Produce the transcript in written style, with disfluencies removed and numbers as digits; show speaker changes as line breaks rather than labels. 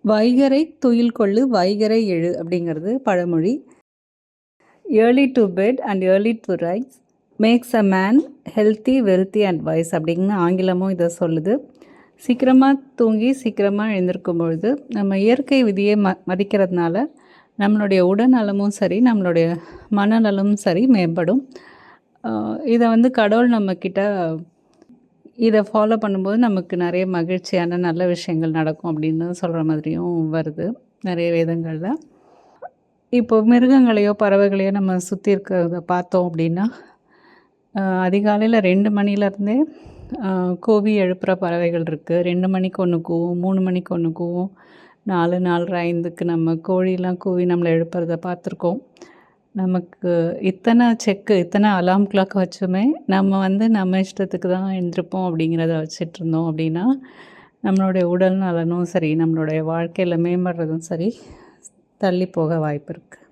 வைகறை துயில் கொள்ளு வைகறை எழு அப்படிங்கிறது பழமொழி. Early to bed and early to rise makes a man healthy wealthy and wise அப்படின்னு ஆங்கிலமும் இதை சொல்லுது. சீக்கிரமாக தூங்கி சீக்கிரமாக எழுந்திருக்கும் பொழுது நம்ம இயற்கை விதியை மதிக்கிறதுனால நம்மளுடைய உடல்நலமும் சரி நம்மளுடைய மனநலமும் சரி மேம்படும். இதை கடவுள் நம்மக்கிட்ட இதை ஃபாலோ பண்ணும்போது நமக்கு நிறைய மகிழ்ச்சியான நல்ல விஷயங்கள் நடக்கும் அப்படின்னு சொல்கிற மாதிரியும் வருது நிறைய வேதங்களில். இப்போ மிருகங்களையோ பறவைகளையோ நம்ம சுற்றி இருக்கிறத பார்த்தோம் அப்படின்னா அதிகாலையில் 2 மணிலேருந்தே கூவி எழுப்புகிற பறவைகள் இருக்குது. 2 மணிக்கு ஒன்று கூவும், 3 மணிக்கு ஒன்று கூவும், 4, 4:30, 5க்கு நம்ம கோழிலாம் கூவி நம்மளை எழுப்புறத பார்த்துருக்கோம். நமக்கு இத்தனை அலாம் கிளாக் வச்சுமே நம்ம நம்ம இஷ்டத்துக்கு தான் எழுந்திருப்போம் அப்படிங்கிறத வச்சிட்ருந்தோம் அப்படின்னா நம்மளுடைய உடல் நலனும் சரி நம்மளுடைய வாழ்க்கையில் மேம்படுறதும் சரி தள்ளி போக வாய்ப்பு இருக்குது.